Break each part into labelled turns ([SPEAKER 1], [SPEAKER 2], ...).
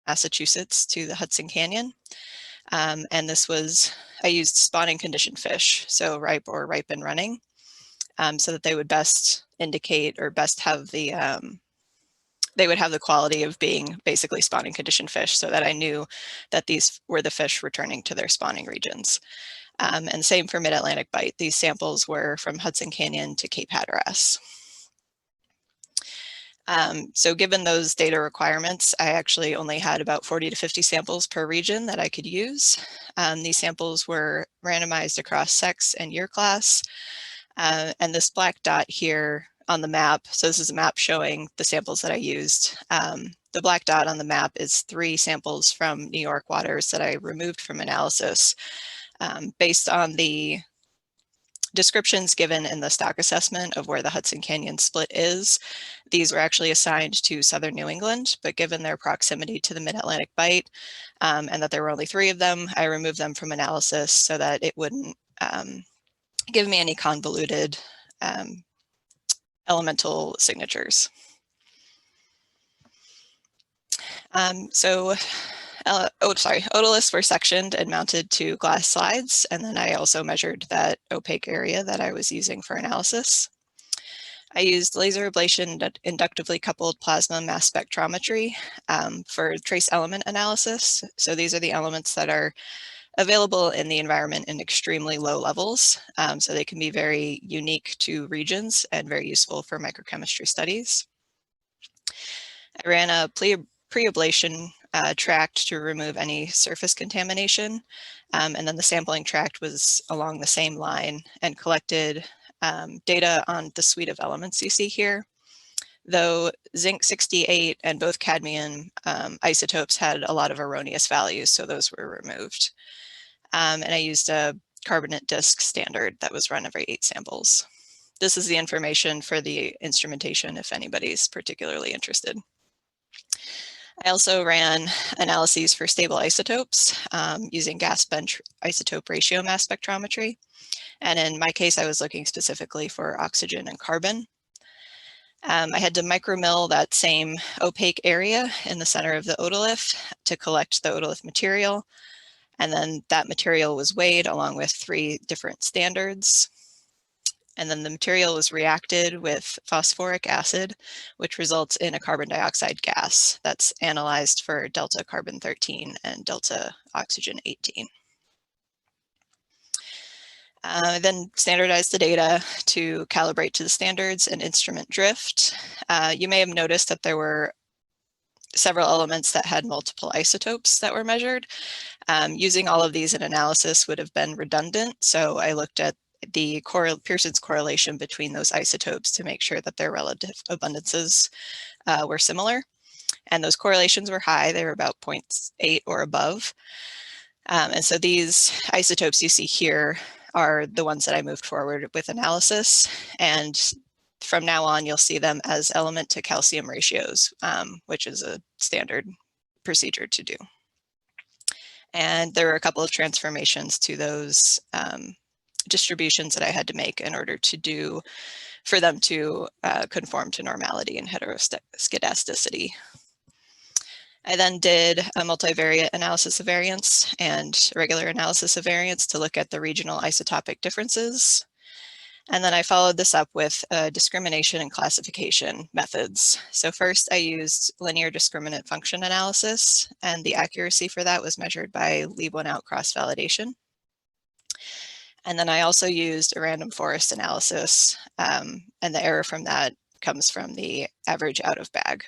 [SPEAKER 1] Massachusetts to the Hudson Canyon. And this was, I used spawning condition fish, so ripe or ripe and running, so that they would best indicate or best have the, they would have the quality of being basically spawning condition fish, so that I knew that these were the fish returning to their spawning regions. And same for Mid-Atlantic Bight. These samples were from Hudson Canyon to Cape Hatteras. So given those data requirements, I actually only had about 40 to 50 samples per region that I could use. These samples were randomized across sex and year class. And this black dot here on the map, so this is a map showing the samples that I used. The black dot on the map is 3 samples from New York waters that I removed from analysis based on the descriptions given in the stock assessment of where the Hudson Canyon split is. These were actually assigned to southern New England, but given their proximity to the Mid-Atlantic Bight and that there were only 3 of them, I removed them from analysis so that it wouldn't give me any convoluted elemental signatures. Otoliths were sectioned and mounted to glass slides, and then I also measured that opaque area that I was using for analysis. I used laser ablation inductively coupled plasma mass spectrometry for trace element analysis. So these are the elements that are available in the environment in extremely low levels. So they can be very unique to regions and very useful for microchemistry studies. I ran a pre-ablation tract to remove any surface contamination. And then the sampling tract was along the same line and collected data on the suite of elements you see here. Though zinc 68 and both cadmium isotopes had a lot of erroneous values, so those were removed. And I used a carbonate disk standard that was run every 8 samples. This is the information for the instrumentation if anybody's particularly interested. I also ran analyses for stable isotopes using gas bench isotope ratio mass spectrometry. And in my case, I was looking specifically for oxygen and carbon. I had to micromill that same opaque area in the center of the otolith to collect the otolith material. And then that material was weighed along with 3 different standards. And then the material was reacted with phosphoric acid, which results in a carbon dioxide gas that's analyzed for delta carbon 13 and delta oxygen 18. Then standardized the data to calibrate to the standards and instrument drift. You may have noticed that there were several elements that had multiple isotopes that were measured. Using all of these in analysis would have been redundant, so I looked at the Pearson's correlation between those isotopes to make sure that their relative abundances were similar. And those correlations were high, they were about 0.8 or above. And so these isotopes you see here are the ones that I moved forward with analysis. And from now on, you'll see them as element to calcium ratios, which is a standard procedure to do. And there were a couple of transformations to those distributions that I had to make in order to for them to conform to normality and heteroskedasticity. I then did a multivariate analysis of variance and regular analysis of variance to look at the regional isotopic differences. And then I followed this up with discrimination and classification methods. So first I used linear discriminant function analysis, and the accuracy for that was measured by leave one out cross-validation. And then I also used a random forest analysis, and the error from that comes from the average out of bag.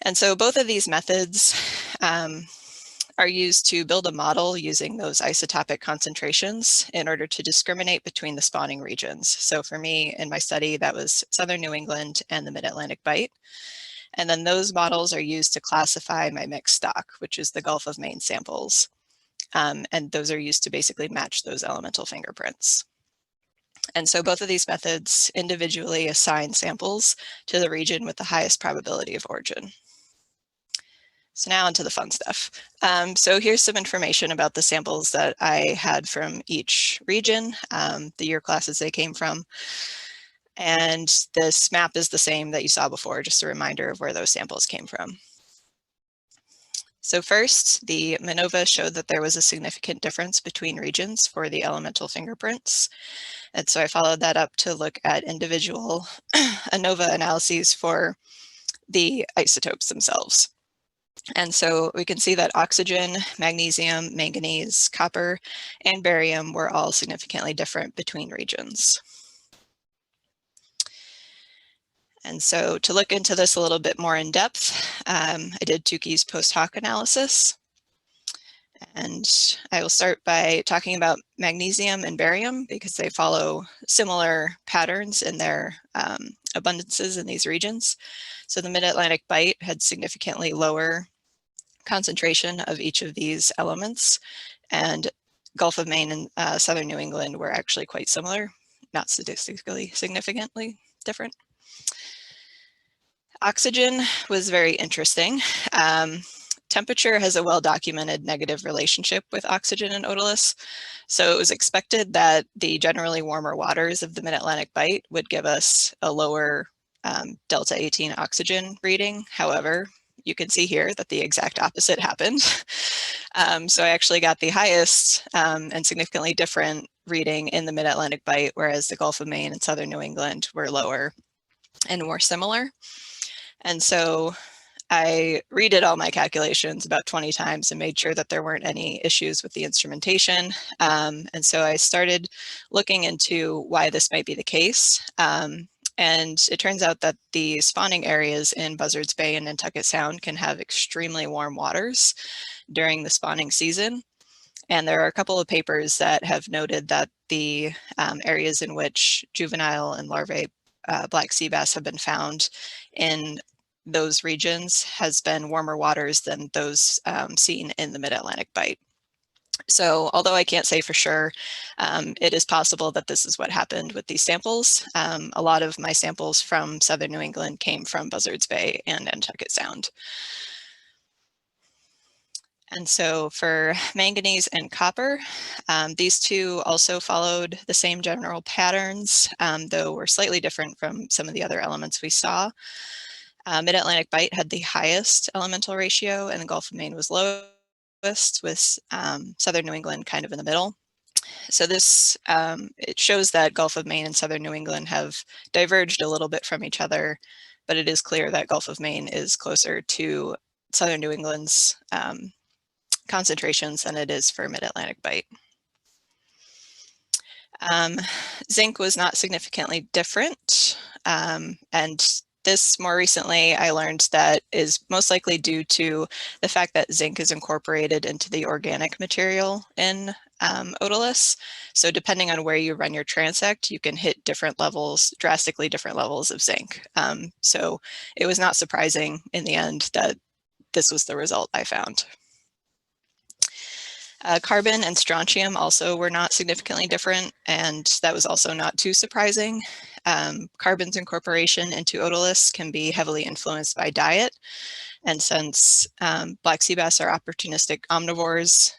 [SPEAKER 1] And so both of these methods are used to build a model using those isotopic concentrations in order to discriminate between the spawning regions. So for me, in my study, that was southern New England and the Mid-Atlantic Bight. And then those models are used to classify my mixed stock, which is the Gulf of Maine samples. And those are used to basically match those elemental fingerprints. And so both of these methods individually assign samples to the region with the highest probability of origin. So now onto the fun stuff. So here's some information about the samples that I had from each region, the year classes they came from. And this map is the same that you saw before, just a reminder of where those samples came from. So first, the ANOVA showed that there was a significant difference between regions for the elemental fingerprints. And so I followed that up to look at individual ANOVA analyses for the isotopes themselves. And so we can see that oxygen, magnesium, manganese, copper, and barium were all significantly different between regions. And so to look into this a little bit more in depth, I did Tukey's post hoc analysis. And I will start by talking about magnesium and barium because they follow similar patterns in their abundances in these regions. So the Mid-Atlantic Bight had significantly lower concentration of each of these elements, and Gulf of Maine and southern New England were actually quite similar, not statistically significantly different. Oxygen was very interesting. Temperature has a well-documented negative relationship with oxygen and otoliths, so it was expected that the generally warmer waters of the Mid-Atlantic Bight would give us a lower delta 18 oxygen reading. However, you can see here that the exact opposite happened. So I actually got the highest and significantly different reading in the Mid-Atlantic Bight, whereas the Gulf of Maine and southern New England were lower and more similar. And so I redid all my calculations about 20 times and made sure that there weren't any issues with the instrumentation. And so I started looking into why this might be the case. And it turns out that the spawning areas in Buzzards Bay and Nantucket Sound can have extremely warm waters during the spawning season. And there are a couple of papers that have noted that the areas in which juvenile and larvae black sea bass have been found in those regions has been warmer waters than those seen in the Mid-Atlantic Bight. So although I can't say for sure, it is possible that this is what happened with these samples. A lot of my samples from southern New England came from Buzzards Bay and Nantucket Sound. And so for manganese and copper, these two also followed the same general patterns, though were slightly different from some of the other elements we saw. Mid-Atlantic Bight had the highest elemental ratio and the Gulf of Maine was lowest, with southern New England kind of in the middle. So this, it shows that Gulf of Maine and southern New England have diverged a little bit from each other, but it is clear that Gulf of Maine is closer to southern New England's concentrations than it is for Mid-Atlantic Bight. Zinc was not significantly different, and this more recently I learned that is most likely due to the fact that zinc is incorporated into the organic material in otoliths. So depending on where you run your transect, you can hit different levels, drastically different levels of zinc. So it was not surprising in the end that this was the result I found. Carbon and strontium also were not significantly different, and that was also not too surprising. Carbon's incorporation into otoliths can be heavily influenced by diet, and since black sea bass are opportunistic omnivores,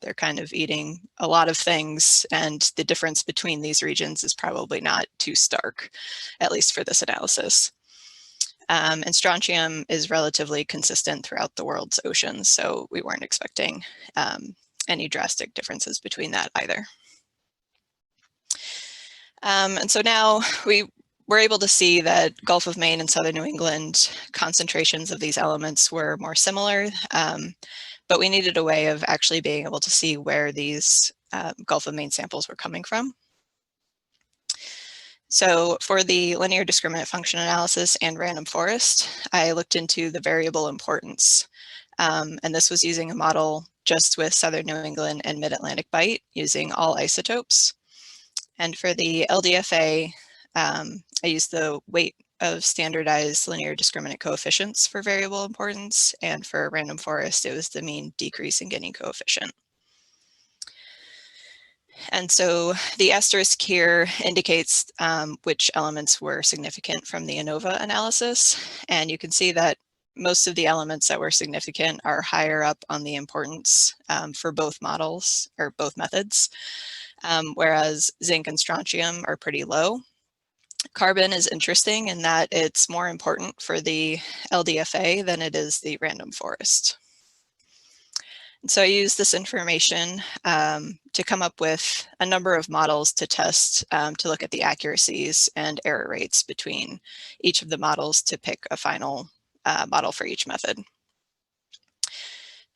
[SPEAKER 1] they're kind of eating a lot of things, and the difference between these regions is probably not too stark, at least for this analysis. And strontium is relatively consistent throughout the world's oceans, so we weren't expecting any drastic differences between that either. And so now we were able to see that Gulf of Maine and southern New England concentrations of these elements were more similar, but we needed a way of actually being able to see where these Gulf of Maine samples were coming from. So for the linear discriminant function analysis and random forest, I looked into the variable importance. And this was using a model just with southern New England and Mid-Atlantic Bight using all isotopes. And for the LDFA, I used the weight of standardized linear discriminant coefficients for variable importance. And for random forest, it was the mean decrease in Gini coefficient. And so the asterisk here indicates which elements were significant from the ANOVA analysis. And you can see that most of the elements that were significant are higher up on the importance for both models or both methods, whereas zinc and strontium are pretty low. Carbon is interesting in that it's more important for the LDFA than it is the random forest. And so I use this information to come up with a number of models to test to look at the accuracies and error rates between each of the models to pick a final model for each method.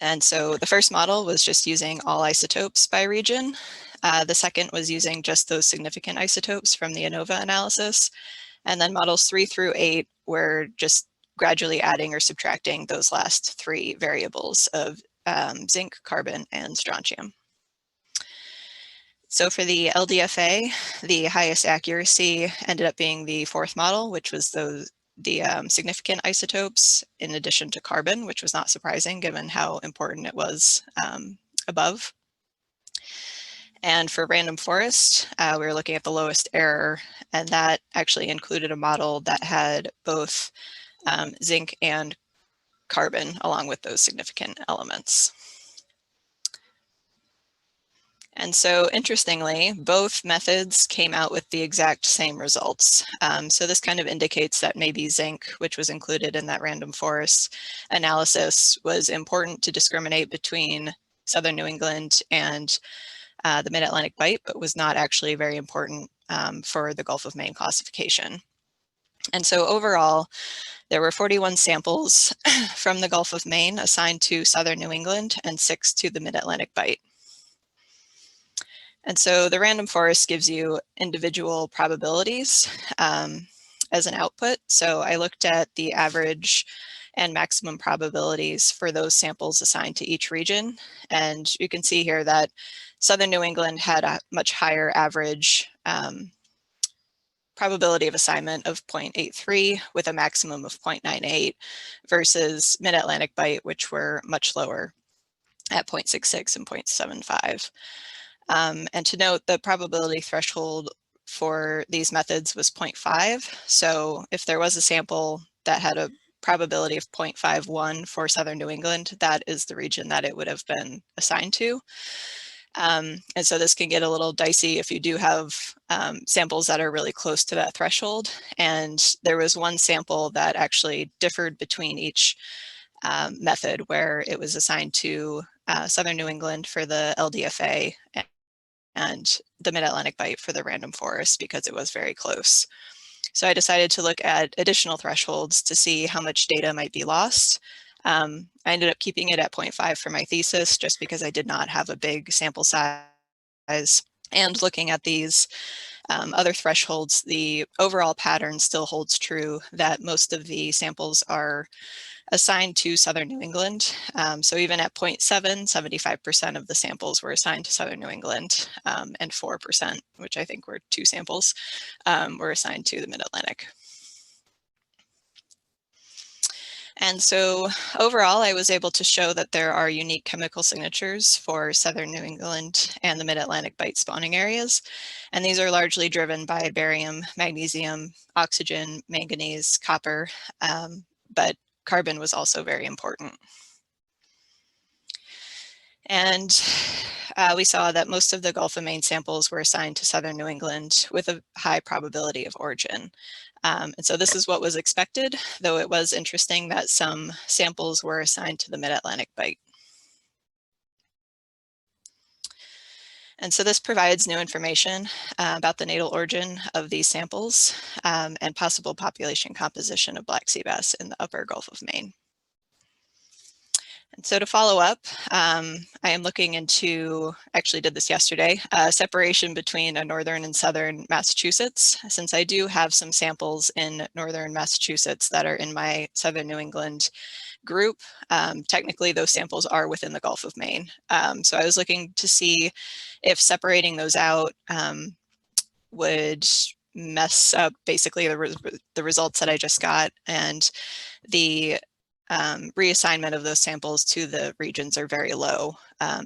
[SPEAKER 1] And so the first model was just using all isotopes by region. The second was using just those significant isotopes from the ANOVA analysis. And then models 3 through 8 were just gradually adding or subtracting those last 3 variables of zinc, carbon, and strontium. So for the LDFA, the highest accuracy ended up being the fourth model, which was the significant isotopes in addition to carbon, which was not surprising given how important it was above. And for random forest, we were looking at the lowest error, and that actually included a model that had both zinc and carbon along with those significant elements. And so interestingly, both methods came out with the exact same results. So this kind of indicates that maybe zinc, which was included in that random forest analysis, was important to discriminate between southern New England and the Mid-Atlantic Bight, but was not actually very important for the Gulf of Maine classification. And so overall, there were 41 samples from the Gulf of Maine assigned to southern New England and 6 to the Mid-Atlantic Bight. And so the random forest gives you individual probabilities as an output. So I looked at the average and maximum probabilities for those samples assigned to each region. And you can see here that southern New England had a much higher average probability of assignment of 0.83 with a maximum of 0.98 versus Mid-Atlantic Bight, which were much lower at 0.66 and 0.75. And to note, the probability threshold for these methods was 0.5. So if there was a sample that had a probability of 0.51 for southern New England, that is the region that it would have been assigned to. And so this can get a little dicey if you do have samples that are really close to that threshold. And there was one sample that actually differed between each method where it was assigned to southern New England for the LDFA and the Mid-Atlantic Bight for the random forest because it was very close. So I decided to look at additional thresholds to see how much data might be lost. I ended up keeping it at 0.5 for my thesis just because I did not have a big sample size. And looking at these other thresholds, the overall pattern still holds true that most of the samples are assigned to southern New England. So even at 0.7, 75% of the samples were assigned to southern New England, and 4%, which I think were 2 samples, were assigned to the Mid-Atlantic. And so overall, I was able to show that there are unique chemical signatures for southern New England and the Mid-Atlantic Bight spawning areas. And these are largely driven by barium, magnesium, oxygen, manganese, copper, but carbon was also very important. And we saw that most of the Gulf of Maine samples were assigned to southern New England with a high probability of origin. And so this is what was expected, though it was interesting that some samples were assigned to the Mid-Atlantic Bight. And so this provides new information about the natal origin of these samples and possible population composition of black sea bass in the upper Gulf of Maine. And so to follow up, I am looking into, actually did this yesterday, separation between a northern and southern Massachusetts, since I do have some samples in northern Massachusetts that are in my southern New England group. Technically, those samples are within the Gulf of Maine. So I was looking to see if separating those out would mess up basically the results that I just got, and the reassignment of those samples to the regions are very low.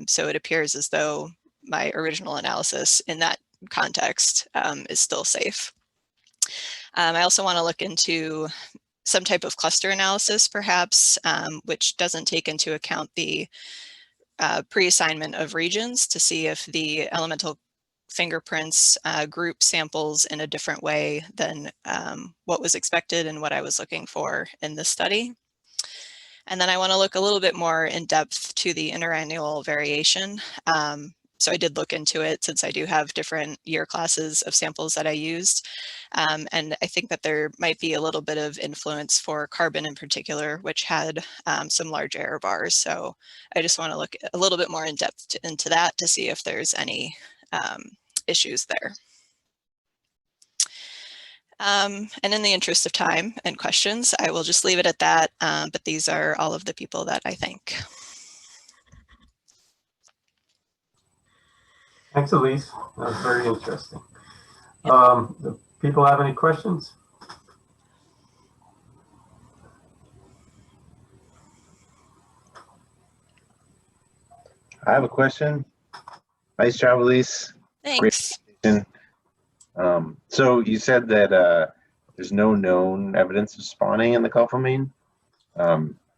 [SPEAKER 1] So it appears as though my original analysis in that context is still safe. I also want to look into some type of cluster analysis, perhaps, which doesn't take into account the pre-assignment of regions to see if the elemental fingerprints group samples in a different way than what was expected and what I was looking for in this study. And then I want to look a little bit more in depth to the interannual variation. So I did look into it since I do have different year classes of samples that I used. And I think that there might be a little bit of influence for carbon in particular, which had some large error bars. So I just want to look a little bit more in depth into that to see if there's any issues there. And in the interest of time and questions, I will just leave it at that. But these are all of the people that I thank.
[SPEAKER 2] Thanks, Elise. That was very interesting. Do people have any questions?
[SPEAKER 3] I have a question. Nice job, Elise.
[SPEAKER 1] Thanks.
[SPEAKER 3] So you said that there's no known evidence of spawning in the Gulf of Maine.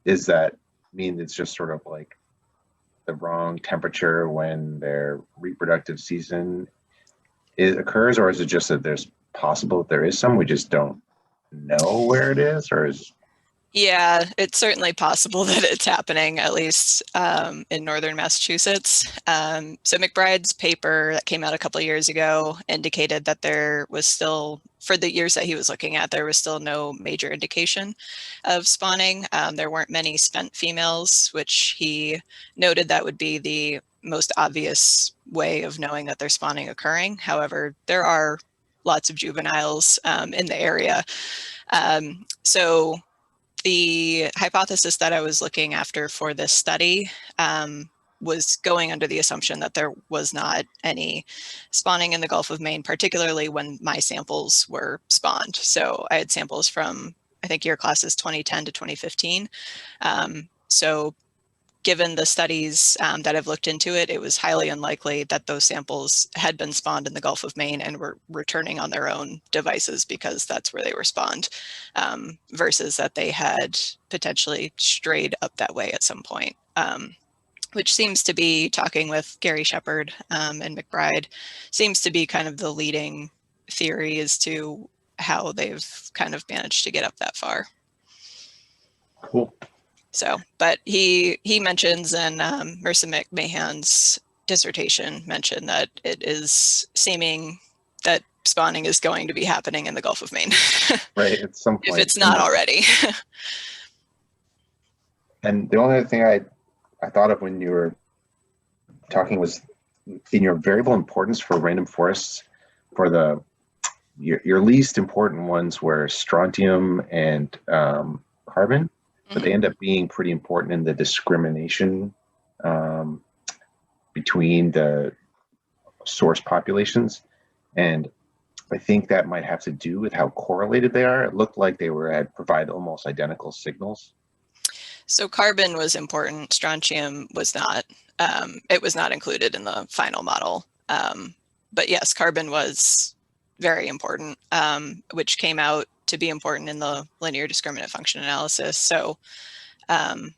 [SPEAKER 3] Does that mean it's just sort of like the wrong temperature when their reproductive season occurs, or is it just that there's possible that there is some, we just don't know where it is, or is?
[SPEAKER 1] Yeah, it's certainly possible that it's happening, at least in northern Massachusetts. So McBride's paper that came out a couple of years ago indicated that there was still, for the years that he was looking at, there was still no major indication of spawning. There weren't many spent females, which he noted that would be the most obvious way of knowing that there's spawning occurring. However, there are lots of juveniles in the area. So the hypothesis that I was looking after for this study was going under the assumption that there was not any spawning in the Gulf of Maine, particularly when my samples were spawned. So I had samples from, I think, year classes 2010 to 2015. So given the studies that I've looked into it, it was highly unlikely that those samples had been spawned in the Gulf of Maine and were returning on their own devices because that's where they were spawned, versus that they had potentially strayed up that way at some point, which seems to be, talking with Gary Shepard and McBride, seems to be kind of the leading theory as to how they've kind of managed to get up that far.
[SPEAKER 3] Cool.
[SPEAKER 1] So, but he mentions, and Marissa McMahon's dissertation mentioned that it is seeming that spawning is going to be happening in the Gulf of Maine.
[SPEAKER 3] Right, at some point.
[SPEAKER 1] If it's not already.
[SPEAKER 3] And the only other thing I thought of when you were talking was in your variable importance for random forests, for your least important ones were strontium and carbon. But they end up being pretty important in the discrimination between the source populations. And I think that might have to do with how correlated they are. It looked like they had provide almost identical signals.
[SPEAKER 1] So carbon was important, strontium was not. It was not included in the final model. But yes, carbon was very important, which came out to be important in the linear discriminant function analysis. So I'm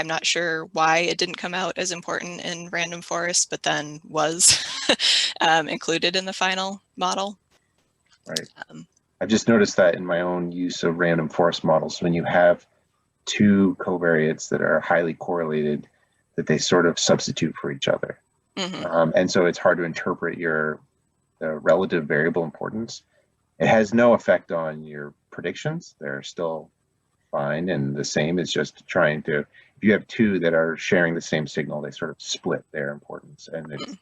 [SPEAKER 1] not sure why it didn't come out as important in random forest, but then was included in the final model.
[SPEAKER 3] Right. I've just noticed that in my own use of random forest models, when you have two covariates that are highly correlated, that they sort of substitute for each other. And so it's hard to interpret the relative variable importance. It has no effect on your predictions. They're still fine and the same. It's just trying to, if you have two that are sharing the same signal, they sort of split their importance and it's,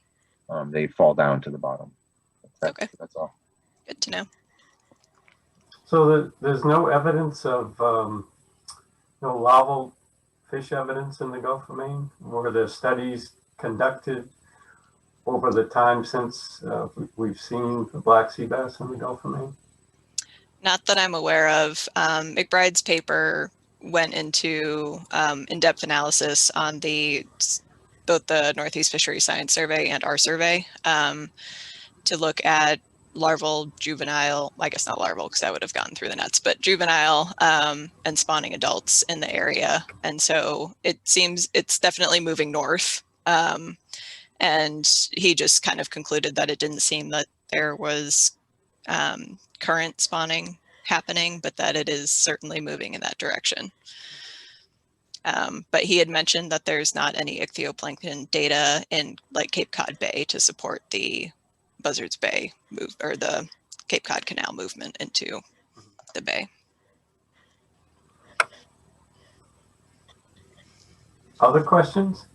[SPEAKER 3] they fall down to the bottom.
[SPEAKER 1] Okay.
[SPEAKER 3] That's all.
[SPEAKER 1] Good to know.
[SPEAKER 2] So there's no evidence of no larval fish evidence in the Gulf of Maine? Were there studies conducted over the time since we've seen the black sea bass in the Gulf of Maine?
[SPEAKER 1] Not that I'm aware of. McBride's paper went into in-depth analysis on both the Northeast Fisheries Science Survey and our survey to look at larval, juvenile, I guess not larval because that would have gotten through the nets, but juvenile and spawning adults in the area. And so it seems it's definitely moving north. And he just kind of concluded that it didn't seem that there was current spawning happening, but that it is certainly moving in that direction. But he had mentioned that there's not any ichthyoplankton data in like Cape Cod Bay to support the Buzzards Bay move, or the Cape Cod Canal movement into the bay.
[SPEAKER 2] Other questions?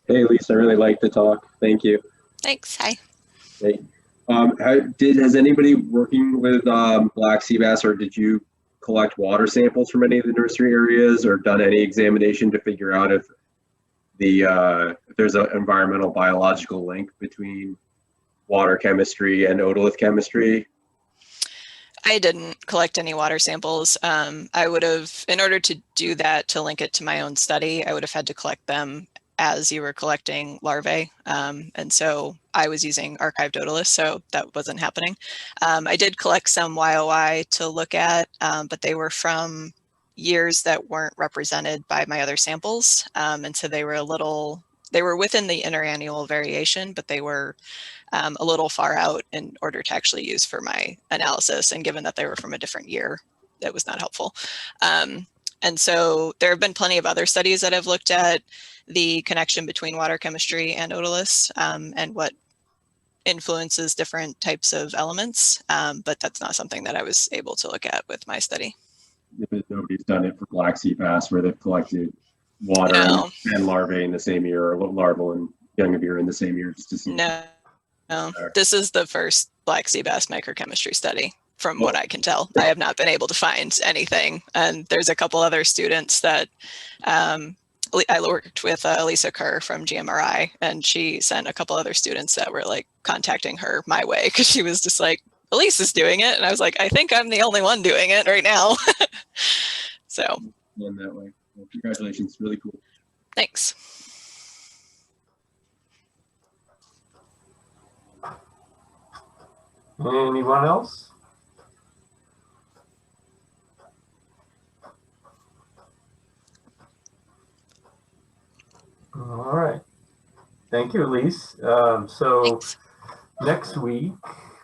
[SPEAKER 4] Hey, Elise, I really like the talk. Thank you.
[SPEAKER 1] Thanks. Hi.
[SPEAKER 4] Hey. Has anybody working with black sea bass, or did you collect water samples from any of the nursery areas, or done any examination to figure out if there's an environmental biological link between water chemistry and otolith chemistry?
[SPEAKER 1] I didn't collect any water samples. I would have, in order to do that, to link it to my own study, I would have had to collect them as you were collecting larvae. And so I was using archived otoliths, so that wasn't happening. I did collect some YOI to look at, but they were from years that weren't represented by my other samples. And so they were they were within the interannual variation, but they were a little far out in order to actually use for my analysis. And given that they were from a different year, that was not helpful. And so there have been plenty of other studies that have looked at the connection between water chemistry and otoliths and what influences different types of elements, but that's not something that I was able to look at with my study.
[SPEAKER 4] Nobody's done it for black sea bass where they've collected water and larvae in the same year, or larval and young of year in the same year, just to see.
[SPEAKER 1] No, this is the first black sea bass microchemistry study. From what I can tell, I have not been able to find anything. And there's a couple other students that I worked with Elise Kerr from GMRI, and she sent a couple other students that were like contacting her my way because she was just like, Elise is doing it. And I was like, I think I'm the only one doing it right now. So.
[SPEAKER 4] In that way. Well, congratulations. Really cool.
[SPEAKER 1] Thanks.
[SPEAKER 2] Anyone else? All right. Thank you, Elise.
[SPEAKER 1] Thanks.
[SPEAKER 2] Next week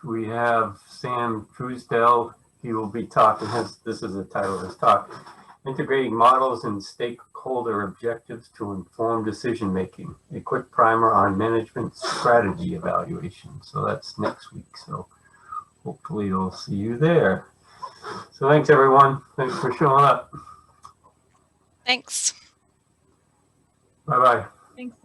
[SPEAKER 2] we have Sam Truesdell. He will be talking, this is the title of his talk, Integrating Models and Stakeholder Objectives to Inform Decision Making, a quick primer on management strategy evaluation. So that's next week. So hopefully we'll see you there. So thanks, everyone. Thanks for showing up.
[SPEAKER 1] Thanks.
[SPEAKER 2] Bye-bye.
[SPEAKER 5] Thanks.